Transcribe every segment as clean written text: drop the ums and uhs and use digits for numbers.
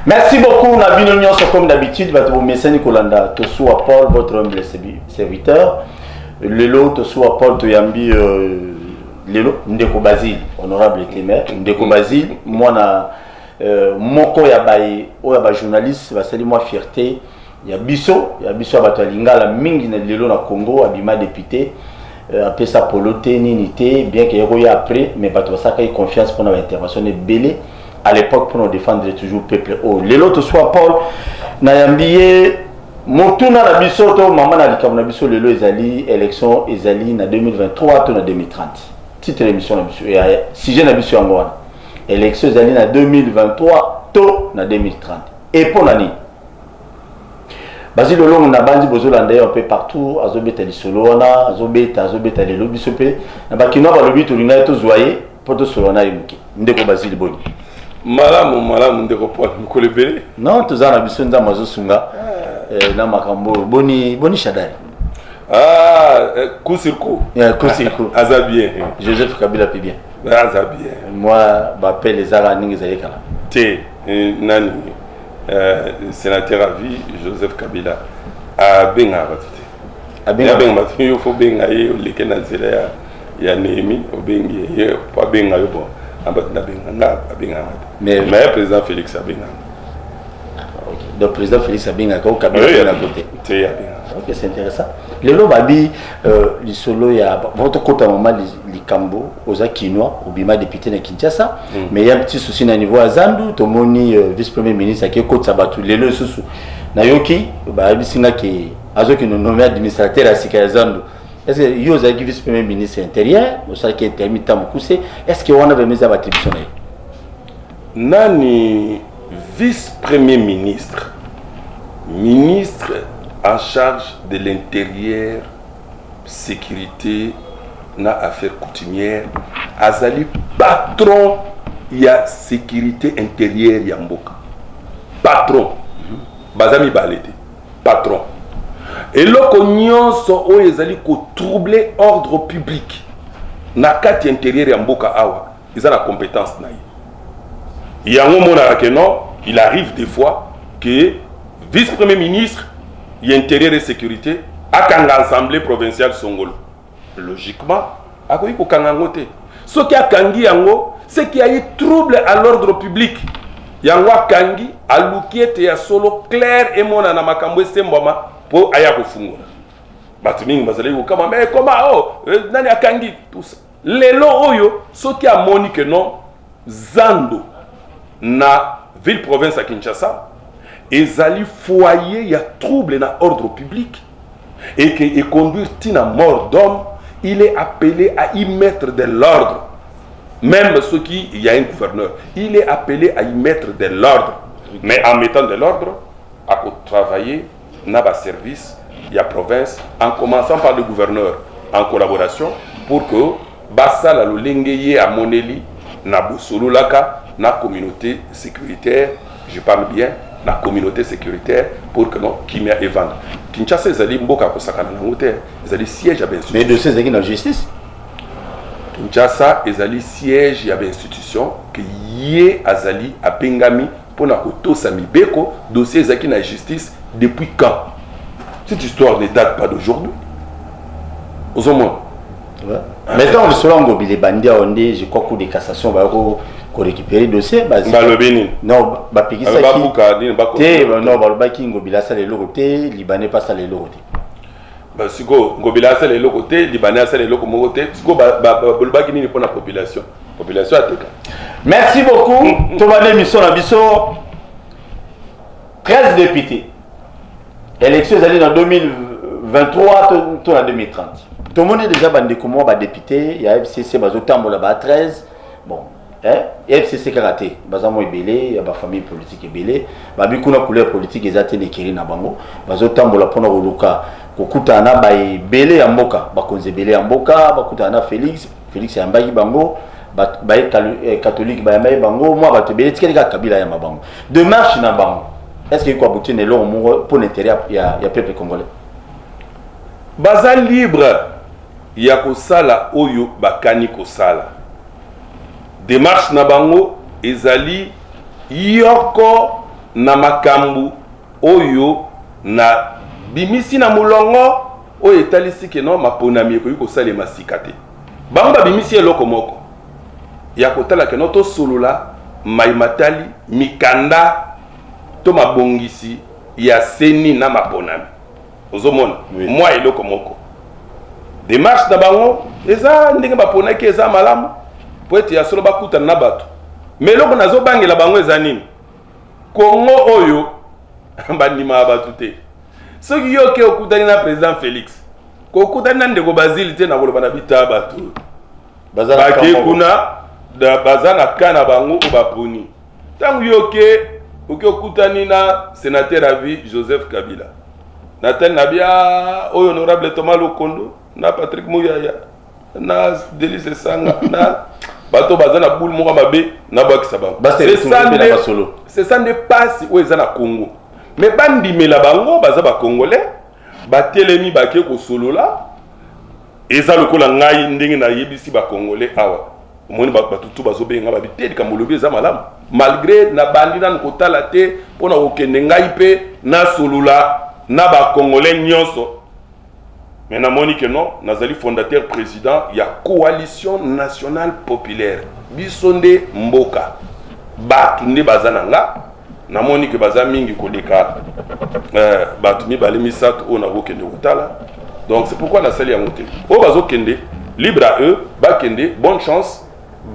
Merci beaucoup, Nabino Nyonso, comme d'habitude, votre message Nicolanda, Tosoua Paul, votre humble serviteur. Lelo, Tosoua Paul, Toyambi, Lelo, Ndeko Basile, honorable Clément, Ndeko Basile, moi, moko ya baye, oya journaliste, va saluer moi fierté. Il y a Bisso à Batalinga, la mingi na Lelo na Congo, Abima député, après ça Polote, Ninité, bien qu'il y ait après, mais Bato ça qu'il y ait confiance pour l'intervention de Belé. À l'époque, pour nous défendre toujours le peuple. Oh, les autres soit Paul, Nayambiye, Motuna na bisoto, maman na likam na biso lelo ezali élection ezali na 2023 to na 2030. Titre l'émission na biso ya sujet na biso yango wana. Élection ezali na 2023 to na 2030. Et pour nani? Basile longo na bandi bozolanda un peu partout, azobeta lisolo wana, azobeta lelo biso pe. Na bakino ba lobi to linga to zoyer pour to solo na yimuki. Ndeko Basile boni. Malamu ndeko Paul Mukolebele. Non, tous en ambition dans mazo sunga. Na makambo boni shadari. Coup sur coup. Coup sur coup. Aza bien. Joseph Kabila puis bien. Aza bien. Moi, m'appelle les Ara ningi zayekala. Te nani sénateur à vie Joseph Kabila a benga batute. A benga batute yo fo benga ye leke na zela ya Nehemi obengi ye pa benga yo bon. Mais le président Félix Abenga. Le président Félix Abenga, quand Kabila est à côté. Ok, c'est intéressant. Le Lobabi, le solo, il y a votre côté à moment, les Kambo, aux Akinois, au Bima député de Kinshasa. Mais il y a un petit souci au niveau à Zandu, Tomoni, vice-premier ministre, qui est côte Sabatou, les le sous. Nayoki, Babisina qui a nommé administrateur à Sika Zandu. Est-ce que vous avez vice-premier ministre intérieur, vous savez qu'il est intermittent est-ce que vous avez mis à l'attribution? Nani vice-premier ministre, ministre en charge de l'intérieur, sécurité, na affaires coutumières, azali patron ya sécurité intérieure yamboka. Patron. Bazami balete. Patron. Et loko nyonso o ezali ko troubler ordre public na kati intérieur ya mboka awa ils ont la compétence na yi yango mona ke non il arrive des fois que vice-premier ministre y intérieur et sécurité akanga assemblée provinciale Songolo logiquement akoyi ko kanga ngote ce qui akangi yango c'est qu'il y a eu trouble à l'ordre public yango akangi alukiete ya solo clair et mona na makambo semboma pour aya kofungola batu mingi bazali ko kama mais comment nani akangi tout ça lelo oyo soki a moni que non Zando na ville province à Kinshasa ezali foyer ya trouble na ordre public et que et conduire tina mort d'homme il est appelé à y mettre de l'ordre même ceux qui il y a un gouverneur il est appelé à y mettre de l'ordre mais en mettant de l'ordre à travailler na ba service ya province en commençant par le gouverneur en collaboration pour que basa la lolengeye a moneli na bosololaka na communauté sécuritaire je parle bien la communauté sécuritaire pour que non kimia evanda Kinshasa ezali mboka ko sakana na ngote ezali siège ya institution mais de ces équipes de justice Kinshasa ezali siège ya institution que yé azali apengami pona kotosa mibeko dossier ezaki na justice depuis quand? Cette histoire ne date pas d'aujourd'hui. Aux hommes. Maintenant, le Solongo, il est bandit à Ondé, je crois que des cassations va récupérer le dossier. Non, Bapiki Saki. Non, Balbaki, Ngobila, ça les locotés, Libanais pas ça les locotés. Sigo, Ngobila, ça les locotés, Libanais, ça les locotés. Sigo, Balbaki n'est pas la population. Population à Teka. Merci beaucoup. Thomas Mission Abisso. 13 députés. Élection est en 2023 ou en 2030. Tout le monde est déjà bandé comme moi, député. Il y a FCC, à 13. Bon, FCC karaté. Bazamo est belé, il y a ma famille politique est belé. Babi kuna couleur politique est atteint écrit na bango. Bazotambola pona roluka. Kokutana ba belé ya mboka, bakonze belé ya mboka, bakutana Félix ya mbaki bango. Ba catholique ba yambaye bango, moi ba te belé tikeli Kabila ya mabango. Démarche na bango. Est-ce qu'il y a quoi pour l'intérêt il y a peuple congolais? Baza libre ya kosala oyo bakani kosala. Démarche na bango ezali yoko na makambu oyo na bimisi na mulongo oyo etalisi ke non maponami ekoki kosalema sika te. Bango babimisi eloko moko ya kotala ke non tosolola maimatali mikanda to mabongisi ya seni na maponami. Ozomona moi eloko moko démarche na bango eza ndenge baponaki eza malamu po ete ya solo bakutana na bato. Mais eloko nazobangela bango eza nini? Kongo oyo bandima ya bato te. Soki yo ke okutani na président Félix kokutani na ndeko Basile te na koloba na bita bato bake kuna baza na kana bango o baponi. Tangu yo ke okutani na sénateur à vie Joseph Kabila Nathan Nabia oyo honorable Thomas Lokondo na Patrick Mouyaya na Delice Sanga na bato baza na boule moko mabe na bakisa bango. C'est ça ne passe où eza na Congo. Mais bandimela bango baza ba congolais batelemi bake ko solola eza lokola ngai ndenge na yebisi ba congolais awa omoni batutu bazobenga babiteli kamolobi eza malamu malgré na bandi na kotala te pona okende ngai pe na solola na ba congolais nyonso. Mais namoni que non nazali fondateur président ya coalition nationale populaire bisonde mboka batu nde baza nanga namoni que baza mingi koleka batu mibale misato ona okende kotala. Donc c'est pourquoi nasali ya moté o bazo kende libre à eux bakende bonne chance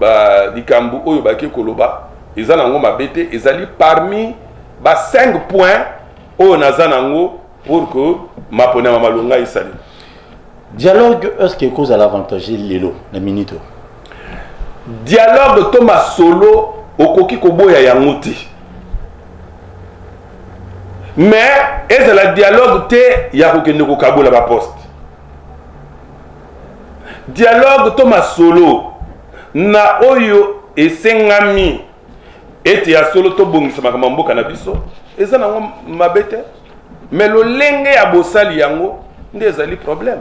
ba likambu oyo bake koloba ezana ngo mabete ezali parmi ba 5 points oyo nazana ngo pour que mapona mamalonga isali. Dialogue est-ce que cause à l'avantage lelo na minute. Dialogue Thomas Solo okoki koboya ya ngoti. Mais est-ce la dialogue te ya kokende ko kabola ba poste. Dialogue Thomas Solo na oyo esengami ete ya solo to bongisa makambo mboka na biso eza na mabete. Mais lo lenge ya bosali yango nde ezali problème.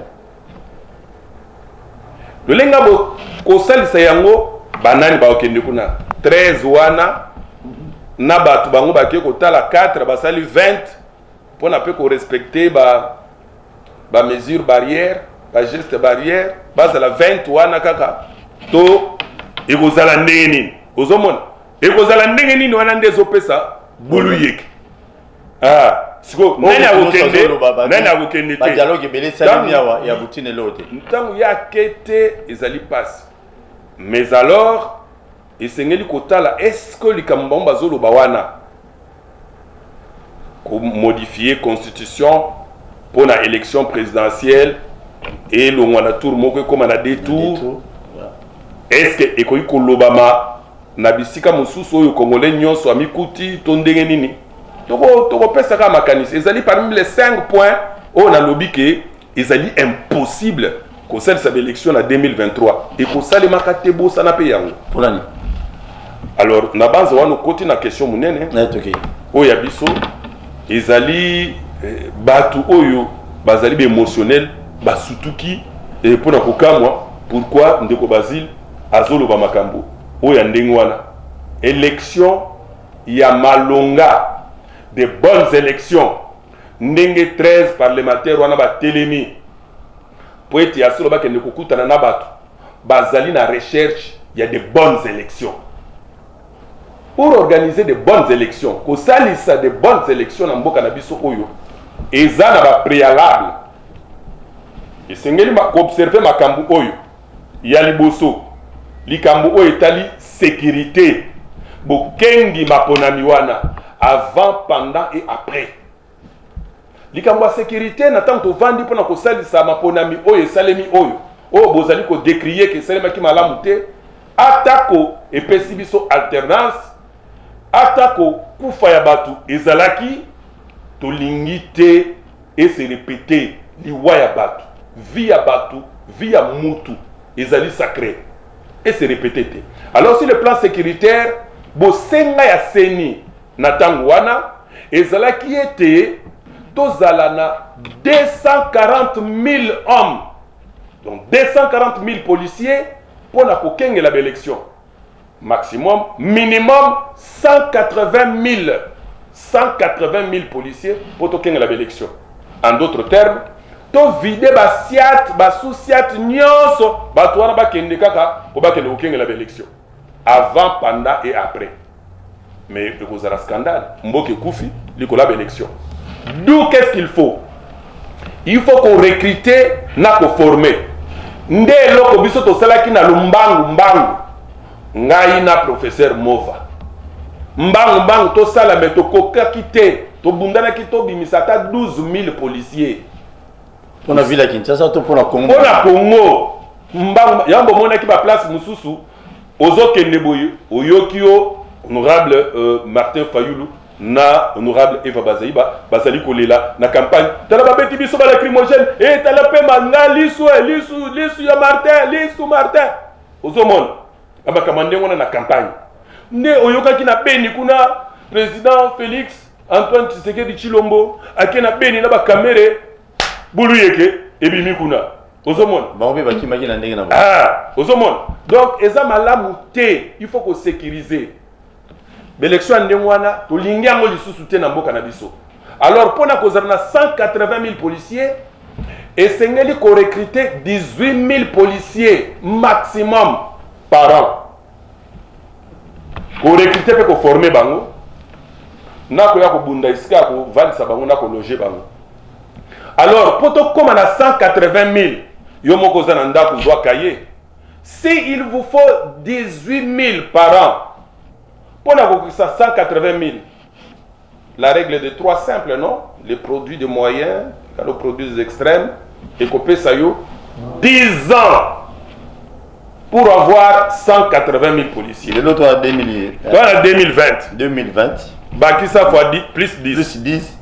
Le lenga bo kosalisa yango banani ba okende kuna 13 wana na batu bango bake kotala 4 basali 20 pour na pe ko respecter ba mesure barrière ba geste barrière bazala 20 wana kaka to ekozala ndenge nini ozomona ekozala ndenge nini wana ndezo pesa bulu yeke siko nani akokende te dialogue belé salimi ya butine lote ntango ya kete ezali passe. Mais alors esengeli kotala est-ce que likambo bazoloba wana ko modifier constitution pour la élection présidentielle et le mwana tour moko comme na deux tours est-ce que ekoki kolobama na bisika mosusu oyo congolais nyonso amikuti to ndenge nini toko pesa ka makanisi ezali parmi les 5 points on a lobby que ezali impossible ko sala sa élection en 2023 et ko sala makate bo sana pe yango pour l'année. Alors na base wana koti na question munene okay. Oya biso ezali batu oyo bazali be émotionnel basutuki et pour na kokamwa pourquoi ndeko Basile azolo ba makambo oya ndenge wana élection ya malonga de bonnes élections ndenge 13 parlementaires wana ba telemi pour ete ya solo bakende kokutana na bato bazali na recherche il y a de bonnes élections pour organiser de bonnes élections ko salisa de bonnes élections na mboka na biso oyo eza na ba préalable esengeli ma observer makambu oyo ya liboso likambu oyo etali sécurité bokengi maponami wana avant, pendant et après. Likambo ya sécurité na tanto vandi pona ko salisa maponami oyo salemi oyo o bozali ko décrier que salema ki malamu te atako epesi biso alternance atako kufa ya batu ezalaki to lingite et se répéter liwa ya batu vie ya batu vie ya mutu ezali sacré et se répéter. Alors sur le plan sécuritaire bosenga ya seni na tango wana ezalaki ete tozala na 240 000 hommes, donc 240 000 policiers pour la kokengela l'élection. Maximum, minimum 180 000 180 000 policiers pour toquer la élection. En d'autres termes, to vider ba siat, ba sous-siat nyonso, ba tuana ba kende kaka pour ba kende la élection. Avant, pendant et après. Mais il y a un scandale. Mboke Koufi, il y a l'élection. D'où qu'est-ce qu'il faut? Il faut qu'on recrute, qu'on forme. Nde loko biso to salaki na lumbangu mbangu. Ngai na professeur Mova. Mbangu to sala me to koka kite, to bundana kito bimisata 12 000 policiers. On a vu la Kinshasa to pour la Congo. Pour la Congo. Mbangu yambo mona ki ba place mususu. Ozo kende boyo, oyokio honorable Martin Fayoulou na honorable Eva Bazaïba bazali kolela na campagne tala babeti biso ba lacrymogène et tala pe manga lisu ya Martin ozomona aba kamande ngona na campagne nde oyoka ki na beni kuna président Félix Antoine Tshisekedi Tshilombo akena beni na ba kamere bulu yeke ebimi kuna ozomona baobe bakimaki na ndenge na ozomona donc eza malamu te il faut qu'on sécuriser l'élection ndengwana to lingiango lisusu te na mboka na biso. Alors pour na kozana 180 000 policiers et sengeli ko recruter 18 000 policiers maximum par an. Ko recruter pe ko former bango na ko ya ko bunda iska ko vandisa bango na ko loger bango. Alors pour to comme na 180 000 yo moko zana ndako doit cahier. Si il vous faut 18 000 par an, pour avoir 180 000, la règle est de 3 simples, non? Les produits de moyens, les produits extrêmes, et qu'on ça 10 ans pour avoir 180 000 policiers. Et l'autre en 2020. 2020. Bah, qui ça fois 10, plus 10. Plus 10.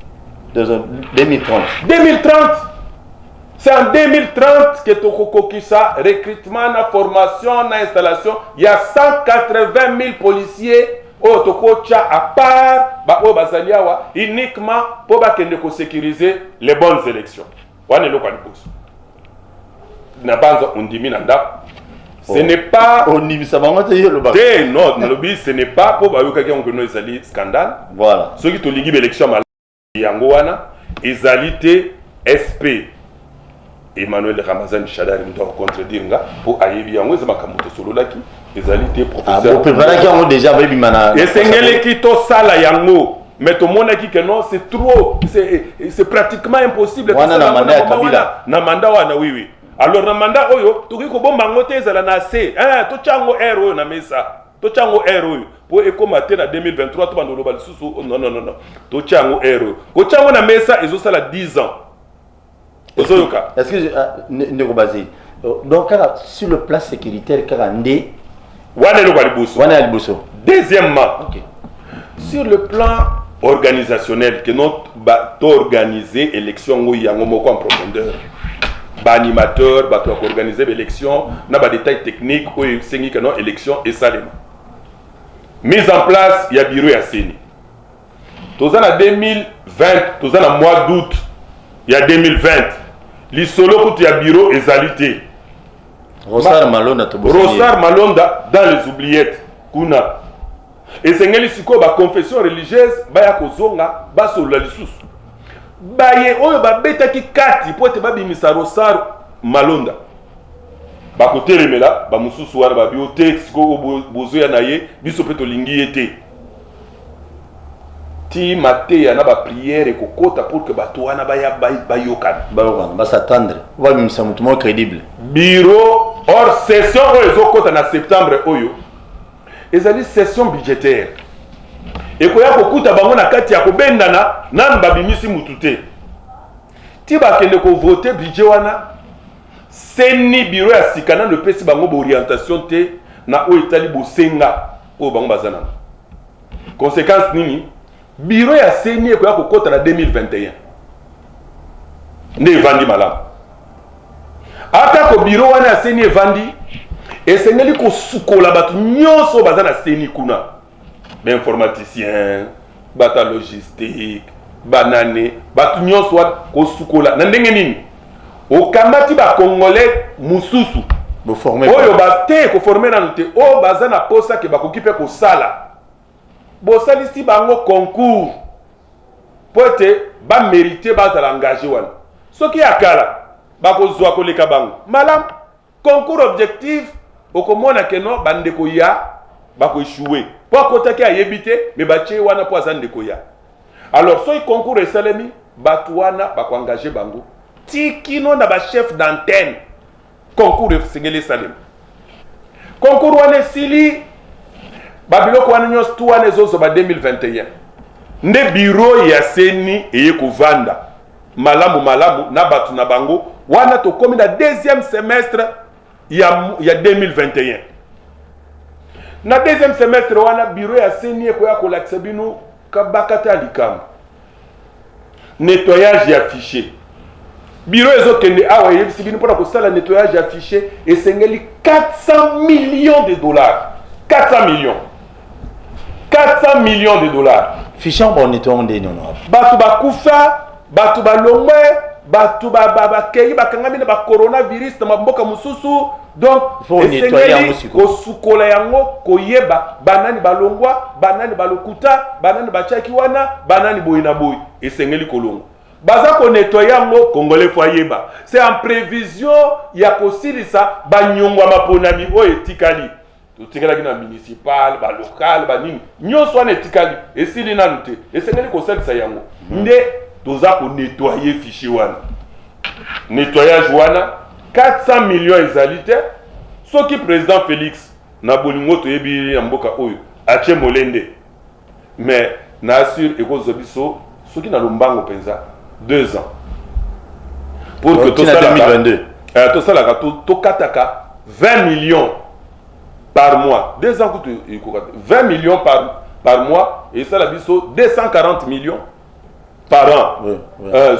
2030. 2030. C'est en 2030 que tu as ça, recrutement, formation, installation. Il y a 180 000 policiers à part uniquement pour sécuriser les bonnes élections. Ce n'est pas. Non, ce n'est pas pour un scandale. Voilà. Ceux qui ont l'élection, ils ont SP. Emmanuel Ramazan Chadar doit contredire pour Ayebi Yango Zamakamouto Sololaki, les alités professeurs. Déjà et c'est qui to sala yango, mais tout le monde a dit que non, c'est trop, c'est pratiquement impossible. Na manda wana oui. Alors na manda oyo, to ko bomba ngote zala na C, to chango R oyo na mesa. To chango R oyo pour ekomater na 2023 to bandolo balisusu non. To chango R oyo. Ko chango na mesa ezo sala 10 ans. Est-ce que donc sur le plan sécuritaire deuxièmement, sur le plan organisationnel que notre organiser l'élection en profondeur, animateur organiser l'élection na ba détails techniques ou c'est que non élection et salema mise en place il y a bureau ya Seni tous en 2020 tous en mois d'août il y a 2020 l'isolo kuti ya bureau ezalité Rosar Malonda dans les oubliettes kuna et sengeli siko ba confession religieuse ba ya kozonga ba solo lisusu ba ye oyo ba betaki kati po te ba bimisa Rosar Malonda ba kotelemela ba mususu wana ba biotech ko bozo ya naye biso pe to lingi ete ti maté na ba prière ko kota pour que bato wana ba ya ba yokana ba s'attendre va bimisa mutumo crédible bureau hors session oyo kota na septembre oyo ezali session budgétaire et ko ya ko kuta bango na kati ya ko bendana nan ba bimisi mutute ti ba kende ko voter budget wana Seni bureau ya sikana le pesi bango bo orientation te na o etali bo senga o bango bazana conséquence nini bureau ya Seni ko ya ko kota na 2021 ne vandi malam ata ko bureau wana ya Seni vandi esengeli ko sukola batu nyonso bazana Seni kuna l'informaticien bata logistique banane batu nyonso ko sukola na ndenge nini okamati ba congolais mususu bo former oyo ba te ko former na te o bazana posa ke ba kokipe ko sala bo salisi bango concours pour te ba mériter ba ta engagé wana soki akala ba ko zwa ko leka bango malam concours objectif okomona ke no bandeko ya ba ko échouer pour kotaki ayebite mais ba tie wana pour azandeko ya alors soki concours esalemi ba wana ba ko engager bango tikino na ba chef d'antenne concours sengeli salem concours wana sili babiloko wana nyos tu wana ezozo ba 2021 nde bureau ya seni eye kovanda malamu na batu na bango wana tokomi na deuxième semestre ya 2021 na deuxième semestre wana bureau ya seni ekoya kolakisa bino kabakata likambo nettoyage ya fichier bureau ezokende awa yebisi bino mpona kosala nettoyage ya fichier esengeli 400 millions de dollars 400 millions de dollars fichier bon nettoyage ndeni honorable batu bakufa batu balongwe batu bakei bakangami na coronavirus na mboka mususu donc esengeli kosukola yango koyeba banani balongwa banani balokuta banani bachaki wana banani boyi na boyi esengeli kolongwa baza ko nettoyer yango congolais fo yeba c'est en prévision ya kosilisa banyongwa maponami o etikali totikala kina municipal ba local ba nini nyonso wana etikali esili nanu te esengeli kosalisa yango nde toza ko nettoyer fichier wana nettoyage wana 400 millions ezali te soki président Félix na bolingo toyebi ya mboka oyo atie molende mais na assure ekozobiso soki na lombango penza 2 ans pour que tout ça 2022 tout ça là to kataka 20 millions par mois 2 ans que 20 millions par mois et ça la biso 240 millions par an.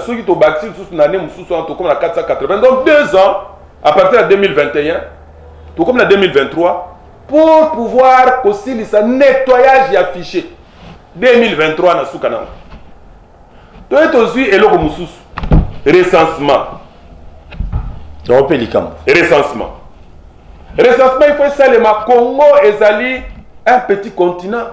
Ceux qui ont bâti sous l'année, sont comme la 480. Donc 2 ans, à partir de 2021, tout comme la 2023, pour pouvoir aussi le nettoyage et affiché. 2023, na soukana. Tout est aussi et le recensement. Recensement. Recensement, il faut seulement Congo et un petit continent.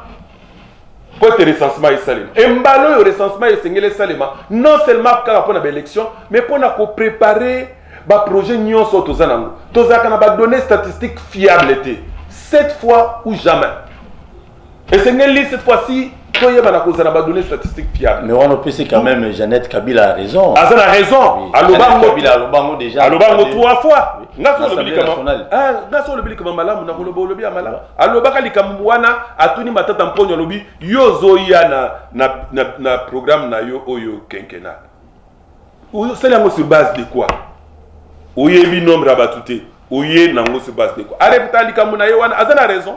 Pour le recensement et salement. Et mbalo le recensement et sengele salema non seulement pour l'élection mais pour préparer ba projet nyon so tozanango. Tozakana ba données statistiques fiables cette fois ou jamais. Et sengeli cette fois-ci toye bana kozana ba données statistiques fiables. Mais on peut c'est quand même Jeannette Kabila a raison. Ah ça a raison. Alobango Kabila Alobango déjà. Alobango 3 fois. Ngaso le bilikama. Ah ngaso le bilikama malamu na kolobo lobi amala. Alobaka likambu wana atuni matata mponyo lobi yozo ya na programme na yo oyo kenkena. Ou c'est là sur base de quoi? Oyebi nombre abatute. Oye nango sur base de quoi? Arepta likambu na yo wana azana raison.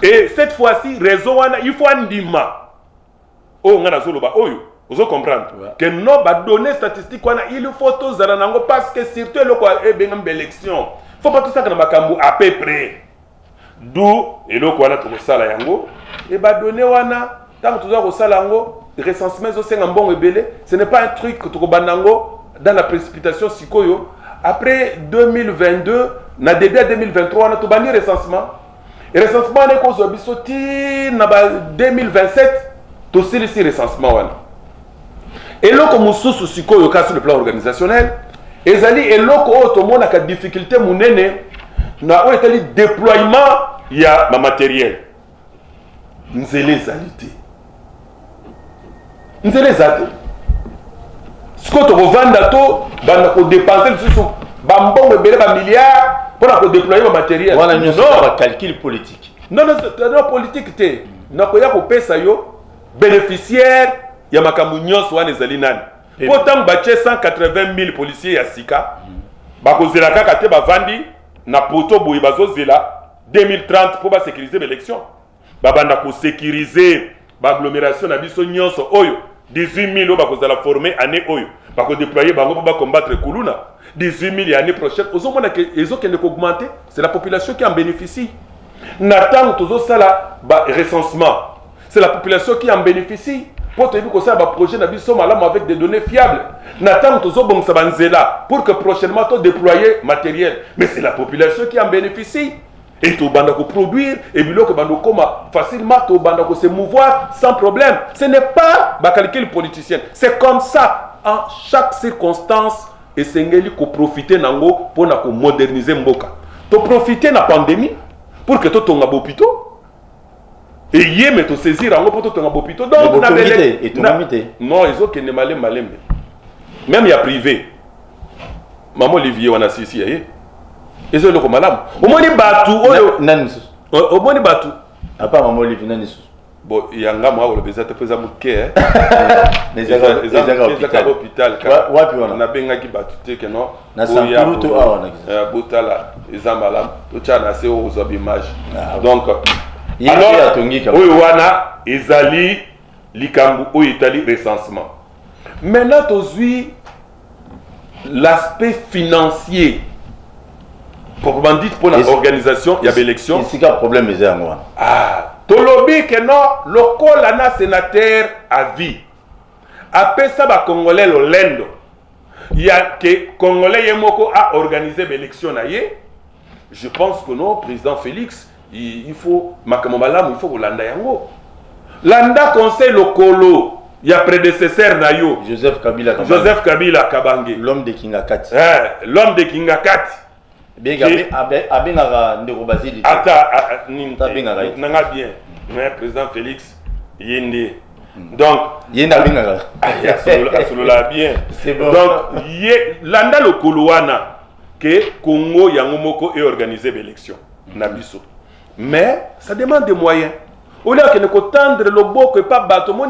Et cette fois-ci, raison, il faut un dima. Oh, on a zoloba. Oh, vous comprendre que non, bah données statistiques, il faut tous zanango parce que surtout le quoi est bien une élection. Faut pas tout ça que na makambu à peu près. D'où et le quoi na tout ça la yango. Et bah données wana tant que tout ça ko sala yango recensement zo senga mbongo ebele, ce n'est pas un truc que tu ko banango dans la précipitation sikoyo. Après 2022, na début 2023 on a tout bani recensement. Et recensement est cause de bisoti na 2027 tout c'est le recensement wana. Et là comme sous siko yo sur le plan organisationnel, ezali et là ko to mona ka difficulté munene na o etali déploiement ya ma matériel. Nzele zalité. Nzele zate. Siko to vendre to bana ko dépenser sur ba mbongo ebele ba milliards pour déployer le matériel. Voilà une calcul politique. Non, non, politique te. Na ko ya ko pesa yo bénéficiaire ya makambu nyonso wana ezali nani. Pourtant bache 180 000 policiers ya sika. Ba ko zela kaka te ba vandi na poto boyi bazo zela 2030 pour ba sécuriser l'élection. Ba banda ko sécuriser ba agglomération na biso nyonso oyo 18 000 ba ko zela former année oyo. Ba ko déployer bango pour ba combattre Kuluna. 18 000 l'année prochaine, ils ont augmenté, c'est la population qui en bénéficie. N'attend toujours ça là, recensement, c'est la population qui en bénéficie. Pour te dire que ça va projet avec des données fiables. N'attend toujours bon ça là pour que prochainement tu déployer matériel, mais c'est la population qui en bénéficie. Et tu banda ko produire et biloko bando koma facilement tu banda ko se mouvoir sans problème. Ce n'est pas ba calcul politicien. C'est comme ça en chaque circonstance et sengeli ko profiter nango pour na ko moderniser mboka. To profiter na pandémie pour que to tonga bopito. Et yé mais to saisir nango pour to tonga bopito. Donc na belle et to limité. Non, ils ont que ne malembe. Même il y a privé. Maman Olivier wana sisi yé. Et c'est le malam. Au moins les bateaux. Au moins les bateaux. À part maman Olivier Nanis. Bon, il y a un gars moi le besoin de faire mouké. Les hôpital. Ouais, puis on a bien qui battu que non. Na sampuru to a on a. Botala, les amalam. Tout ça na c'est aux images. Donc alors, oui wana ezali likambu ou Italie recensement. Maintenant aujourd'hui l'aspect financier. Proprement dit pour l'organisation, il y a l'élection. C'est un problème est moi. Ah, tolobi que non, le col ana sénateur à vie. Après ça ba congolais le lendo. Il y a que congolais yemoko a organisé l'élection naie. Je pense que non, président Félix, il faut makamomalamu, il faut landa yango. Landa conseil le colo. Il y a prédécesseur nayo. Joseph Kabila Kabange. L'homme de Kingakati. L'homme de Kingakati. Nanga bien. Mais président Félix, Yende. Donc, Yenda bien. C'est bon. Donc, Landa le Koloana, que Congo Yangomoko est organisé l'élection. Nabiso. Mais ça demande des moyens. Au lieu que nous tendre le beau que pas battre, moi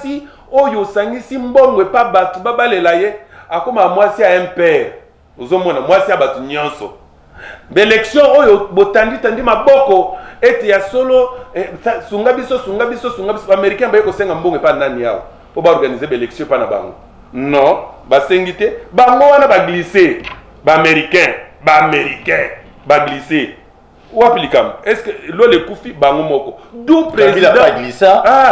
si Oyo Sangi Simbongo et pas battre, Baba Lelaye, à comme moi si à un père. Aux hommes, moi si à battre Nyanso. L'élection oyo botandi tandi maboko ete ya solo sungabiso américain ba ko senga mbongo pa nani yao po ba organiser l'élection pa na bango non ba sengité bango wana ba glisser ba américain ba glisser ou appelikam est-ce que lo le kufi bango moko d'où président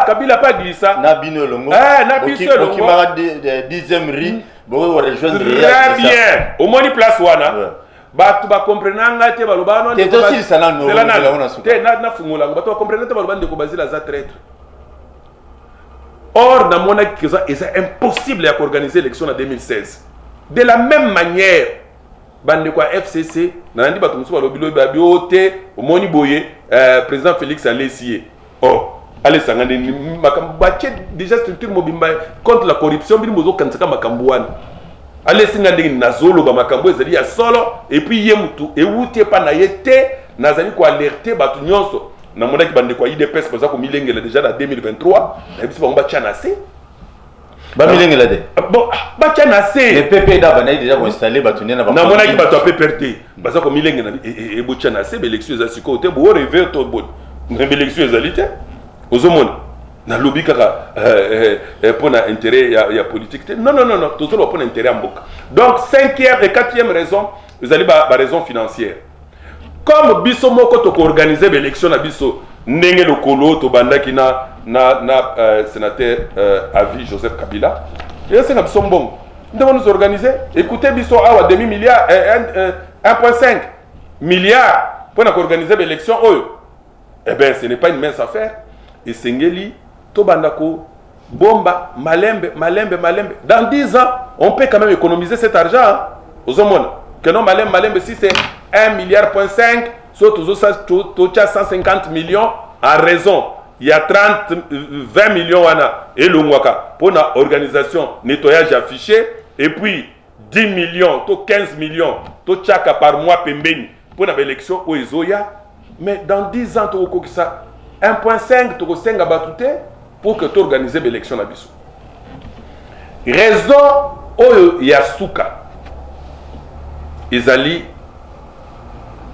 Kabila pas glissa na bino longo na biso longo qui mara 10e riz bo rejoindre très bien au moni place wana batu ba comprenanga te baloba no te aussi ça na no te na fungola batu ba comprenanga te baloba ndeko bazila za traître. Or na mona que ça est impossible à organiser l'élection en 2016 de la même manière bande quoi FCC na ndi batu musu balobi lo ba biote au moni boye président Félix Alessier allez sangane makambo bache déjà structure mobimba contre la corruption bi mozo kansaka makambo wana. Allez singa ndenge nazolo ba makambo ezali ya solo et puis ye mutu e wuti pa na yete nazali ko alerter batu nyonso na mona ki bande ko IDPS pour ça ko milengela déjà na 2023 na biso ba tchana se ba milengela de bon ba tchana se le PP da bana déjà ko installer batu na ba na mona ki batu PPRD ba ça ko milengela e bo tchana se be élection za siko te bo revers to bon élection ezalité ozomona na lobby kaka pour un intérêt ya politique non tout ça pour un intérêt en boka. Donc 5e et 4e raison vous allez ba raison financière comme biso moko to organiser l'élection na biso ndenge lokolo to bandaki na sénateur avis Joseph Kabila et c'est na biso mbongo ndemo nous organiser écoutez biso awa demi milliard 1.5 milliard pour organiser l'élection eh ben ce n'est pas une mince affaire et sengeli Tobandako, Bomba, Malembe. Dans 10 ans, on peut quand même économiser cet argent hein, aux hommes. Que non, Malembe, si c'est 1,5 milliard, soit 150 millions, en raison, il y a 20 millions et le Mwaka pour la organisation nettoyage affiché, et puis 10 millions, 15 millions, par mois pour l'élection au Ezoya. Mais dans 10 ans, tu as ça 1,5, tu as battu pour que tu organises l'élection à Bissou. Raison où il y a souka, ils allaient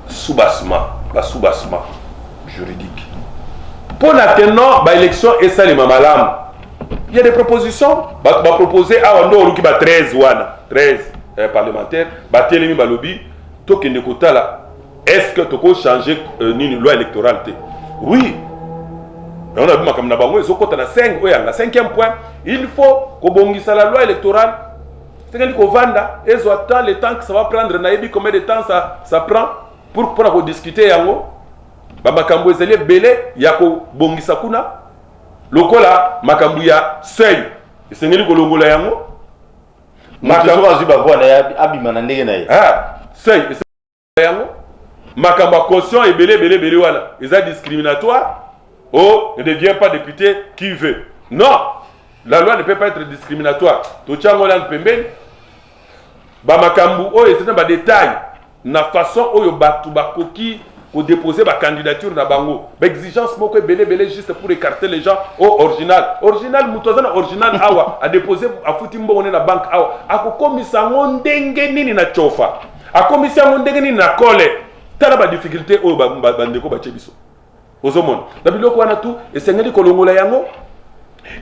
soubassement juridique. Pour maintenant, l'élection est ça les mamalam. Il y a des propositions. Va proposer à un autre qui va 13 parlementaires. Va télémi balobi. Toi qui n'écoutes là, est-ce que tu peux changer une loi électorale? Oui. On a vu comme Nabango, ils ont côté na 5, oui, na 5e point, il faut que la loi électorale. C'est-à-dire qu'on vanda, ils attendent le temps que ça va prendre, naïbi combien de temps ça prend pour discuter yango. ba makambo ezali belé ya ko bongisa kuna lokola makambo ya seuil esengeli ko longola yango makambo azuba voix na abima na ndenge na ye seuil yango makambo caution et belé wana eza discriminatoire. Oh, ne devient pas député qui veut. Non, la loi ne peut pas être discriminatoire. Tochango lan pembeni ba makambu oh c'est un détail na façon oyo batu bakoki pour déposer ba candidature na bango. Ba exigence moko belé juste pour écarter les gens au original mutozana original awa a déposer a futi mbongo na banque awa akokomisa ndenge nini na chofa akomisa ndenge nini na kole tala ba difficulté oyo bandeko ba chebiso ozomona na biloko wana tu esengeli kolongola yango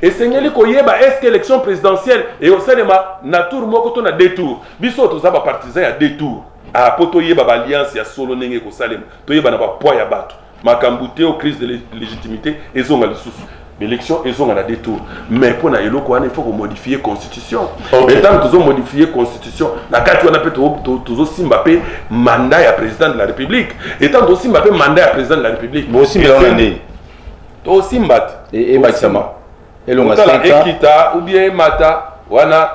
esengeli koyeba est-ce que élection présidentielle et au cinéma na tour moko to na deux tours biso toza ba partisan ya deux tours a poto yeba ba alliance ya solo ndenge ko salema to yeba na ba poids ya bato makambute au crise de légitimité ezonga lisusu l'élection ezonga na deux tours mais pour na eloko wana il faut modifier constitution et tant que modifier constitution na kati wana pe tozo simba pe mandat ya président de la république et tant que simba pe mandat ya président de la république bo simba ndé to simba et bakisama elonga ekita ou bien mata wana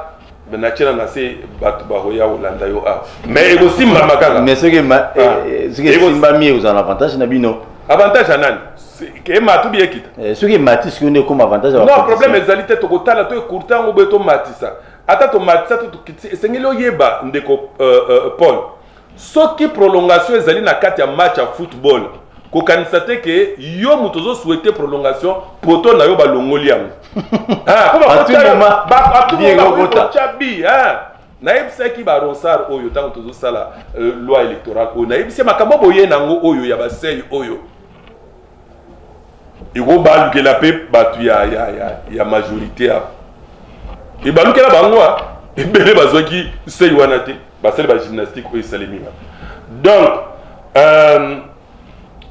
benachena na se batu bahoya olanda yo mais ego simba makanga mais ce que simba mi aux avantage na bino avantage anani que matu bien kita ce que mati ce qu'on est comme avantage non problème ezalité to kotala to ecourtant obeto matisa ata to matisa to kiti esengeli oyeba ndeko Paul soki prolongation ezali na kati ya match ya football ko kanisa te que yo mutozo souhaiter prolongation poto na yo balongoli yango à tout moment chabi naebisaki ba ronsar oyo tango tozo sala loi électorale o naebisi makambo boye nango oyo ya basei oyo iko balukela pe batu ya majorité e balukela bango ebele bazwaki sei wana te basali ba gymnastique oyo esalemi donc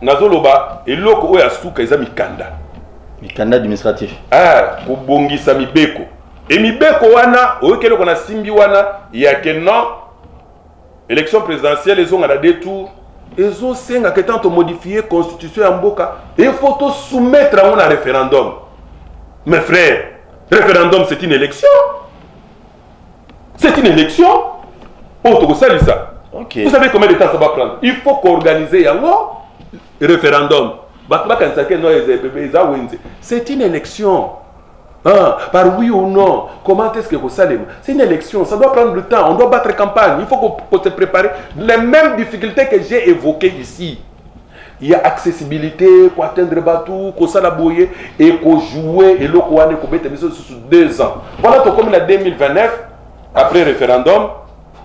nazoloba eloko oyo asuka eza mikanda administratif kobongisa mibeko et mibeko wana oyokeli kona simbi wana ya que non élection présidentielle ezonga na deux tours ezo senga que tant modifier constitution ya mboka il faut to soumettre à un référendum. Mes frères, référendum c'est une élection. C'est une élection. Oh, tu sais ça. Okay. Vous savez combien de temps ça va prendre? Il faut qu'organiser un référendum. C'est une élection. Par oui ou non, comment est-ce que vous savez? C'est une élection, ça doit prendre du temps, on doit battre campagne, il faut qu'on se prépare. Les mêmes difficultés que j'ai évoquées ici. Il y a accessibilité, pour atteindre Batou, qu'on s'alaboye et qu'on jouer et l'eau qu'on a sur 2 ans. Voilà comme en 2029, après référendum,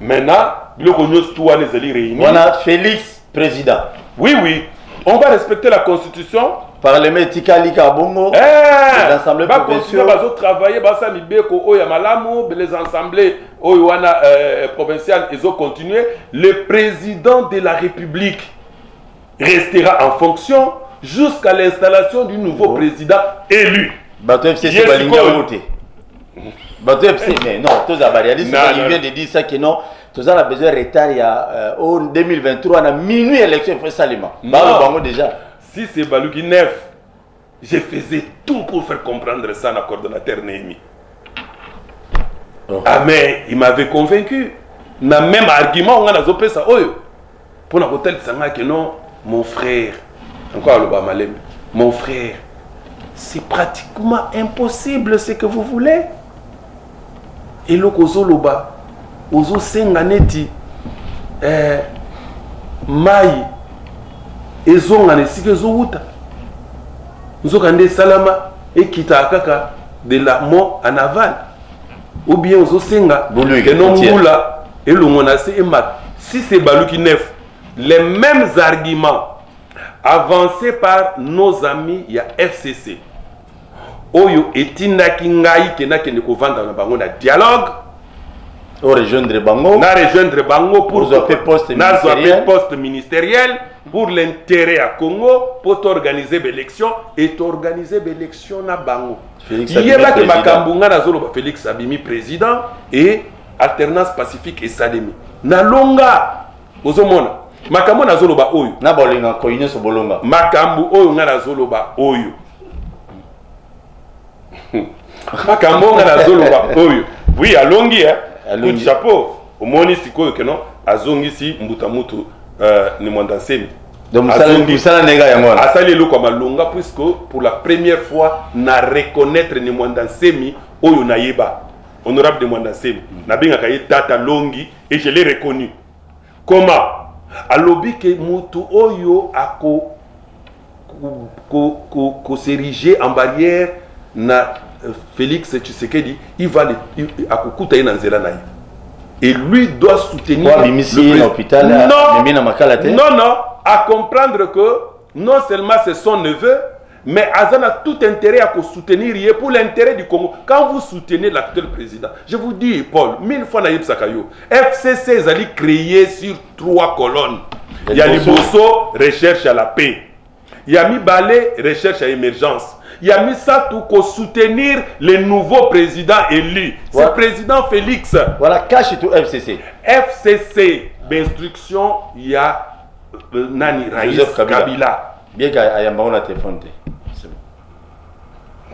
maintenant, l'eau qu'on a tout réuni. Voilà Félix, président. Oui, oui, on va respecter la constitution. Parlement Tikali Kabongo, les assemblées provinciales. Travailler, les assemblées provinciales, ils ont continué. Le président de la République restera en fonction jusqu'à l'installation du nouveau président élu. Bato FC, c'est Balinga voté. Bato FC, mais non, tous les réalistes, il vient de dire ça que non. Tous a besoin de retard. Il y a en 2023, on a minuit élection, il faut salement. Non, déjà. Si c'est Balouki Neuf, je faisais tout pour faire comprendre ça à la coordonnateur Némi. Ah, mais il m'avait convaincu. Na même argument, on a zopé ça. Pour l'hôtel Sanga que non, mon frère, encore le Bamalem, mon frère, c'est pratiquement impossible ce que vous voulez. Et le Kozoloba, Ozo Senganeti, Maï, ezongane sike zouta nzokande salama ekita kaka de la mort en aval ou bien ozosenga que non moula et le monacé et mat si c'est Balouki Neuf les mêmes arguments avancés par nos amis il y a FCC oyo etindaki ngai kenake ne kovanda na bango na dialogue au rejoindre bango na rejoindre bango pour poste ministériel pour l'intérêt à Congo pour organiser l'élection et organiser l'élection na bango. Il y a que Makambunga na zolo Félix Abimi président et alternance pacifique et Salemi. Na longa ozomona makambo na zoloba oyo na bolinga koine so bolonga makambo oyo nga na zoloba oyo makambo nga na zoloba oyo oui alongi coup de chapeau omoni sikoyo keno azongisi mbuta mutu ni mwanda nsemi donc musala nega yango asali eloko malonga puisque pour la première fois na reconnaître ni mwanda nsemi oyo nayeba honorable de mwanda nsemi nabengaka ye tata longi et je l'ai reconnu comment alobi ke mutu oyo ako ko s'ériger en barrière na Félix Tshisekedi il va akukuta ye na nzela na ye et lui doit soutenir l'hôpital non à comprendre que non seulement c'est son neveu mais Azan a tout intérêt à soutenir pour l'intérêt du Congo. Quand vous soutenez l'actuel président, je vous dis, Paul, 1000 fois Naïb Sakayo, FCC allait créer sur 3 colonnes. Il y a Liboso, recherche à la paix. Il y a Mibale, recherche à l'émergence. Il y a Misatou pour soutenir les nouveaux présidents élus. C'est le président Félix. Voilà, cache tout FCC. FCC, d'instruction, il y a Nani Raïs Kabila. Bien qu'il y ait un téléphone.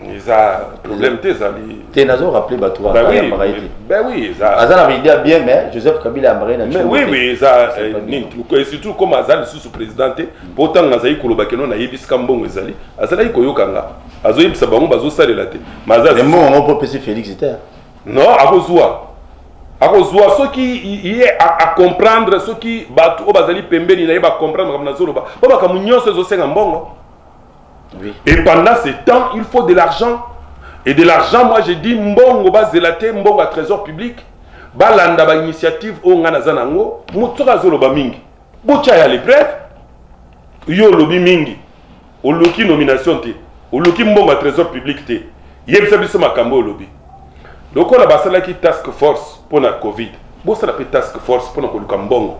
Ils ont problème tes amis. Tu n'as pas rappelé Batoua. Ben oui, ça. Azan avait dit bien, mais Joseph Kabila a marré. Mais oui, ça. Et surtout comme Azan sous président, pourtant Azaï Kolobakeno na yebis Kambon ezali. Azala ikoyo kanga. Azoï Bisabango bazo sale la té. Les mots on peut passer Félix était. Non, akozwa. Akozwa ceux qui y est à comprendre ceux qui batu bazali pembeni na yeba comprendre comme nazoloba. Baba kamunyoso zo senga mbongo. Oui. Et pendant ce temps, il faut de l'argent. Et de l'argent, moi j'ai dit, mbongo ba zelate, mbongo à trésor public, ba landa ba initiative o ngana zanango, mutoka zoloba mingi. Bocha ya l'épreuve, yo lobi mingi. O loki nomination te, o loki mbongo à trésor public te. Yebisa biso makambo lobi. Donc on a basala ki task force pour la Covid. Bo ça l'appelle task force pour na koluka mbongo.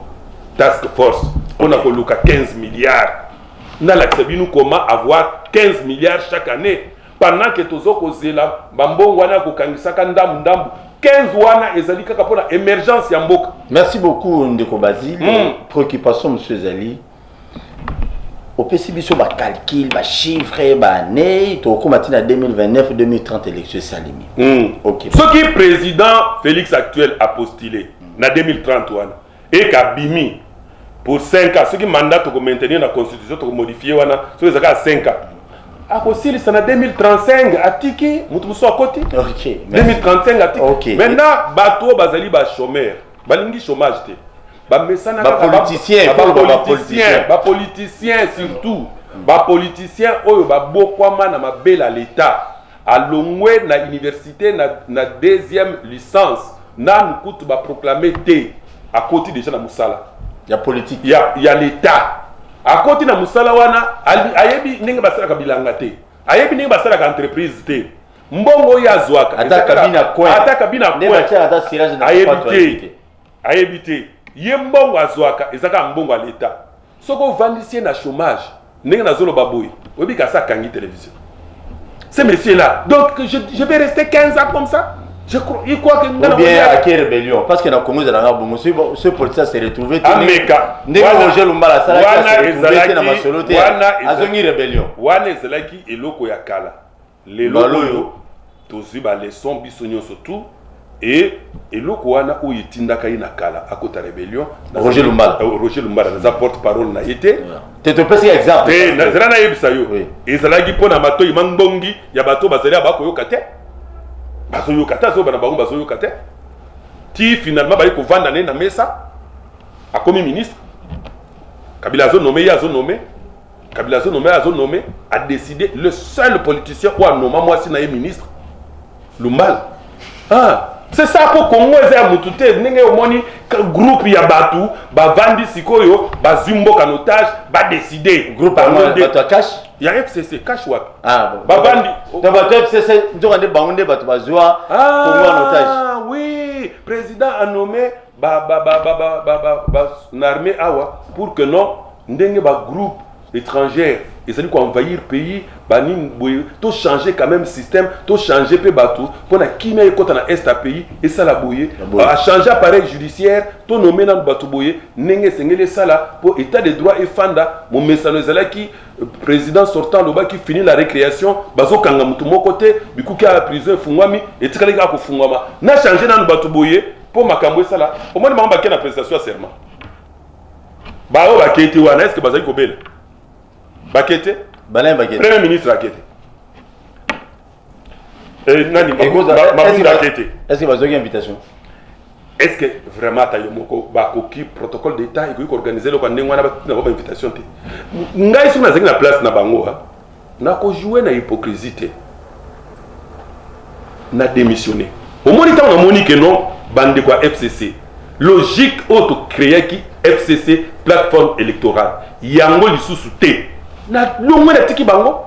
Task force pour na koluka 15 milliards. N'a l'accepté comment avoir 15 milliards chaque année pendant que tozo kozela bambongo wana ko kangisaka ndambu 15 wana ezali kaka pour la émergence ya mboka. Merci beaucoup Ndeko Basile. Préoccupation monsieur Zali. Au PCB sur ba calcul, ba chiffre, ba année, to komatina 2029 2030 élections salimi. OK. Ce qui président Félix actuel a postulé na 2030 wana et kabimi pour 5 ans, ceux qui mandatent pour maintenir la constitution, pour modifier, ceux qui ont 5 ans. À cause c'est en 2035, à Tiki, nous sommes à côté. Ok. 2035 à Tiki. Ok. Maintenant, bateau, bazali, ba chômeur. Balingi chômage. Ba politicien surtout. Ba politicien, oyo ba bokwama na mabela l'État. À l'ongwe na université, na deuxième licence. Na nukutu ba proclamer T. À côté déjà na Moussala. Il y a politique. Il y a l'État. À côté de Moussala wana, ayebi ninga basala kabilanga te. Ayebi ninga basala ka entreprise te. Mbongo ya zwaka. Ata kabina coin. Ata kabina coin. Ata sirage na ayebi te. Ye mbongo azwaka ezaka mbongo à l'État. Soko vandisie na chômage. Ninga na zolo baboy. Obi ka sa kangi télévision. Ces messieurs là. Donc je vais rester 15 ans comme ça. Je crois, il croit que ou bien à quelle rébellion parce que dans le Congo ce politicien s'est retrouvé Ameka Roger Lumbala ça s'est retrouvé dans ma soloté azongi rébellion wana ezalaki eloko ya kala lelo oyo tozi ba leçon bisonyo surtout et eloko wana oyo etindaka ina kala akota rébellion Roger Lumbala na porte-parole na été te pesi exemple na zela na yebisa yo ezalaki pona matoyi mangbongi ya bato bazali abakoyoka te bazoyokata zo bana bango bazoyokata ti finalement bali ko vanda na mesa akomi ministre Kabila zo nommé a décidé le seul politicien ou a nommé moi si na ministre Lumbala c'est ça pour Congo ezaya mutute ndenge omoni groupe ya batu bavandi sikoyo bazumbo kanotage ba décider groupe batu cash ya FCC cash wapi bavandi dans batu FCC ndongande bangonde batu bazwa Congo en otage oui président a nommé une armée awa pour que non ndenge ba groupe étranger ils allaient envahir le pays, tout changer quand même système, tout changer peu bateau, pour na qui met quand on a est à pays et ça la bouillé, à changer appareil judiciaire, tout nommer dans le bateau bouillé, n'engé sengé ça là pour état de droit et fanda, mon message là qui président sortant le bas qui finit la récréation, bazo kanga mutu mon côté, biku qui a la prison fungwami et tikali ka ko fungwama, n'a changé dans le bateau bouillé pour makambo ça là, au moins m'a baké na prestation à serment. Bah oh bakete wana est-ce que bazali ko bela? Bakete Premier ministre Bakete. Est-ce que vous avez une invitation? Est-ce que vraiment tu as un protocole d'État et que vous organisez le une invitation? Ngai sur la place na bango na ko jouer na hypocrisie na démissionner. Au moins il a moni que non bande quoi FCC. Logique auto créer qui FCC plateforme électorale. Yango lisusu te. Na longo na tiki bango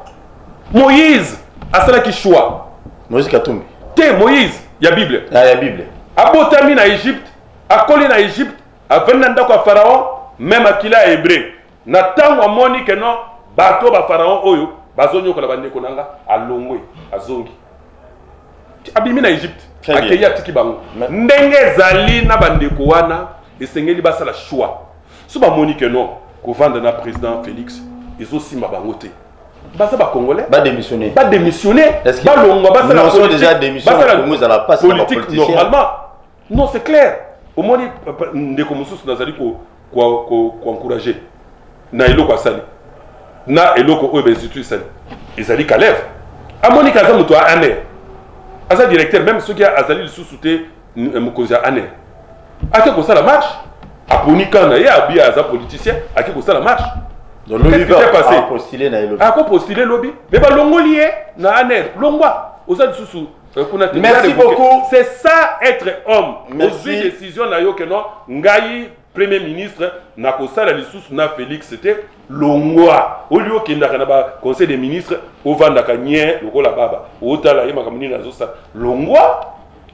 Moïse asala ki choix Moïse Katumbi te Moïse ya Bible ya Bible abotami na Égypte akoli na Égypte avenda ndako ya Pharaon même akila hébreu na tango amoni que non bato ba Pharaon oyo bazonyokola bandeko nanga alongwe azongi abimi na Égypte akeya tiki bango ndenge zali na bandeko wana esengeli basala choix so ba moni que non ko vendre na président Félix ils aussi ma bangoté. Bah ça va congolais. Pas démissionner. Pas démissionner. Est-ce que longo bah ça la politique. Déjà démissionné. Nous allons pas politique normalement. Non c'est clair. Au moins des commençons dans ali ko encourager. Na elo kwa sali. Na elo ko obe institut sali. Ils allaient Caleb. A Monica za muto ane. Asa directeur même ceux qui a azali le sous-souté mukozia ane. Ake ko ça la marche. A Monica na ya abi aza politicien, ake ko ça la marche. Donc l'obbi va postuler na lobby. Ah ko postuler lobby. Mais ba longo lié na aner. Longwa. Oza disusu. Merci beaucoup. C'est ça être homme. Merci. Aux décisions na yo que non ngai premier ministre na ko sala lisusu na Félix c'était longwa. Au lieu que na ba conseil des ministres au vanda ka nye lokola baba. O tala ye makamini na zo sa longwa.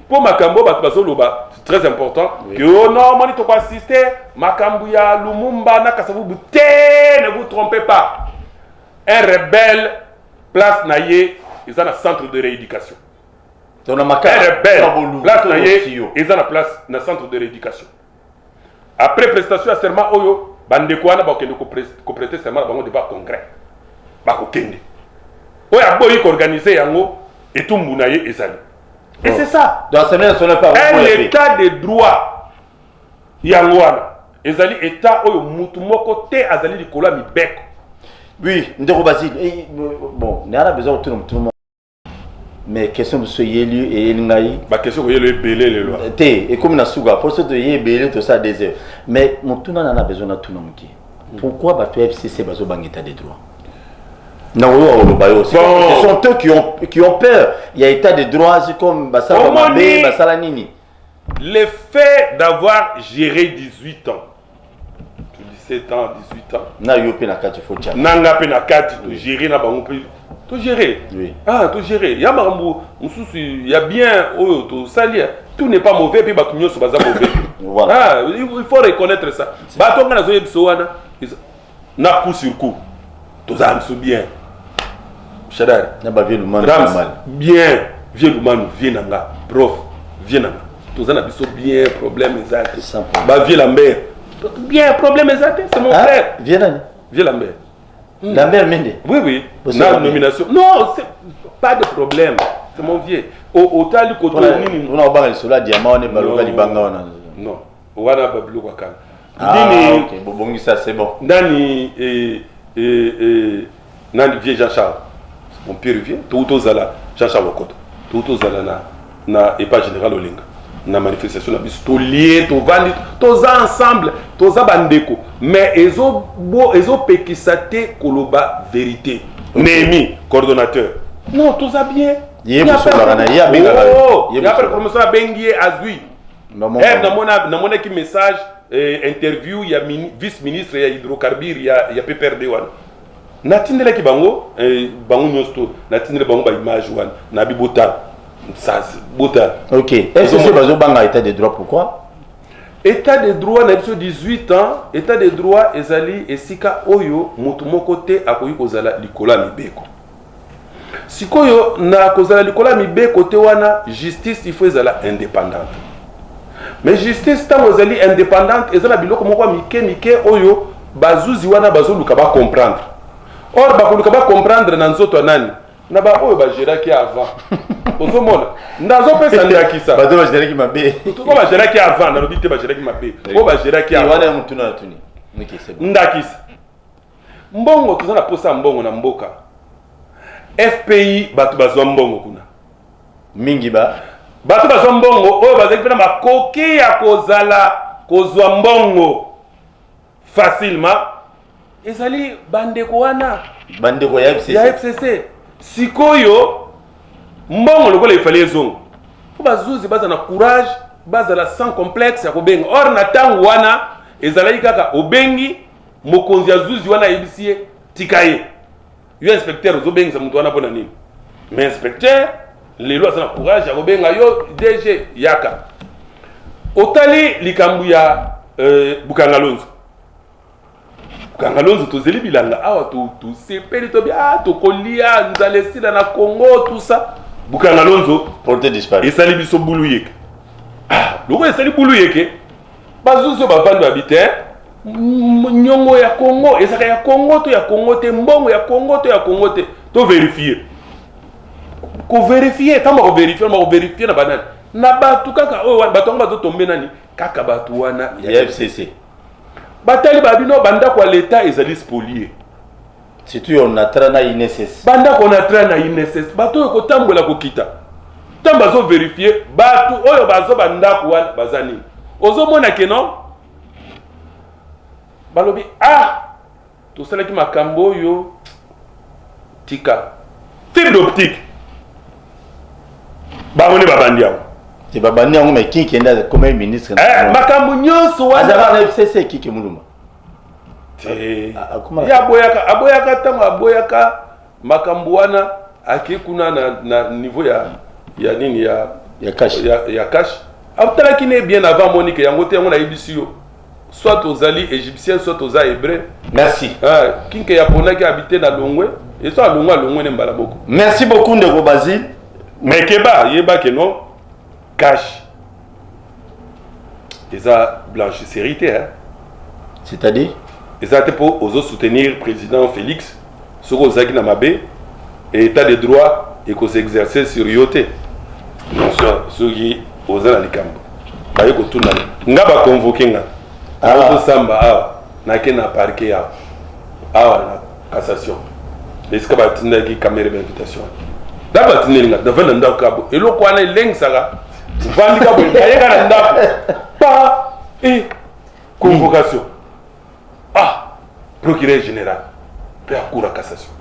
Pour makambo bato loba c'est très important que oh non moni to pas assister makambu ya Lumumba na kasavu buté ne vous trompez pas un rebelle place naye ils ont un centre de rééducation donc un rebelle place naye ils ont une place na centre de rééducation après prestation à serment oyo bandeko wana ba kende ko prêter serment bango débat congrès ba ko kende oya boyi ko organiser yango et tout mbunaye ezali. Et c'est ça. Donc, un état de droit. Yangwana. Ezali état oyo mutu moko te azali likola mibeko. Oui, ndeko Basile. Bon, on a besoin de tout le monde. Mais question de ce yélu et ngai. Ba question yélu et belé les lois. Té et comme na suga pour ce de yé belé tout ça désert. Mais mon tout n'a a besoin de tout le monde. Pourquoi ba FCC bazo bang état de droit? Non, ce sont eux qui ont peur. Il y a état de droit, c'est comme Bassala Mabé, Bassala Nini. Le fait d'avoir géré 18 ans, 17 ans, 18 ans, na yope na kati faut tcha. Nanga pe na kati to gérer na bango pe. To gérer. Oui. Ah, to gérer. Ya mambo, il y a bien to salir. Tout n'est pas mauvais puis batunyo so baza mauvais. Voilà. Ah, il faut reconnaître ça. Ba to ngana zo yebiso wana. Na coup sur coup. To za nso bien. Chadar, bien, vieux Loumane, viens nanga, prof, viens nanga. Tous en abisso bien, problème exact. Bah, vieux Lambert, bien, problème exact, c'est mon frère. Viens nanga. Vieux Lambert. Lambert Mende. Oui, oui. La nomination. Non, c'est pas de problème. C'est mon vieux. Au tal côté nini. On a pas le sola diamant, on est baloga libanga. Non. On a pas bleu wakam. Ah, ok. Bon, ça c'est bon. Nani Nani vieux Jean-Charles. Mon père vient, tout aux ala, Jean-Charles Okoto, tout aux ala na et pas général Olinga, na manifestation na bis, tout lié, tout vandi, tous ensemble, tous abandeko, mais ezo pekisate koloba vérité. Némi, coordonnateur. Non, tous a bien. Il y a pas promotion à Benguié Azui. Na mona qui message interview, il y a vice-ministre, il y a hydrocarbures, il y a PPRD one. Natindele ki bango bango nyosto natindele bango ba image wan na bibota ça bota. OK. FCC bazo banga état de droit pourquoi? état de droit na biso 18 ans état de droit ezali esika oyo motu moko te akoki kozala likola mibeko sikoyo na kozala likola mibeko te wana justice il faut ezala indépendante mais justice tango ezali indépendante ezala biloko moko mike oyo bazuzi wana bazoluka ba comprendre or bakoluka ba comprendre na nzoto nani na ba oyo bagéraki avant ozomona ndazopesa ndakisa bato bagéraki mabe to ko bagéraki avant na lobi te bagéraki mabe o bagéraki avant wana mutuna tuni ndakisa mbongo tozana posa mbongo na mboka FPI bato bazwa mbongo kuna mingi ba bato bazwa mbongo oyo bazali pena makoki ya kozwa mbongo facilement ezali bandeko wana bandeko ya FCC sikoyo mbongo lokola ifali ezongo po bazuzi bazana courage bazala sans complexe ya kobenga or na tango wana ezalaki kaka obengi mokonzi ya zuzi wana yebisi ye tikaye yo inspecteur ozobengisa mutu wana mpona nini mais inspecteur lelo azana courage ya kobenga yo DG yaka otali likambo ya Bukangalonzo Bukangalonzo tozeli bilanga awa tosepeli tobi tokolia nzalesila na Congo tout ça Bukangalonzo porté disparu esali biso bulu yeke loko esali bulu yeke bazuzo bavandi babite nyongo ya Congo ezaka ya Congo to ya Congo te mbongo ya Congo to ya Congo te to vérifier ko vérifier kama ko vérifier na banani na batu kaka oyo batu ngo bato tombe nani kaka batu wana ya FCC batali babino banda kwa l'état ezali spolié surtout on a trana INSS banda ko na trana INSS batu ko tambola ko kita tamba zo vérifier batu oyo bazo banda kwa bazani ozo mona ke non balobi tout ça là qui makambo yo tika fibre optique babone babandi awo te babandi yango mais qui kenda comme ministre makambo nyonso wana azala na FCC kiki muluma te ya aboyaka tango aboyaka makambo wana akekuna na niveau ya nini ya cash ya cash atalaki ne bien avant Monique yango te yango na yebisi yo soit ozali égyptien soit oza hébreu merci kinke ya pona ki habiter na Longwe et soit Longwe ne mbala boko merci beaucoup Ndeko Basile mais keba yeba ke non cash eza blanchisserie hein c'est-à-dire eza te pour ozo soutenir président Félix soko ozaki na mabe et état de droit et ko s'exercer sur yote non soki oza na likambo baye ko tuna nga ba convoquer nga ko samba awa na ke na parquet awa na cassation est-ce ba tinda ki caméra d'invitation d'aba tineli nga devant ndako kabo eloko wana elengisaka vandi kabo ayeka na ndako pa convocation procureur général pe akura cassation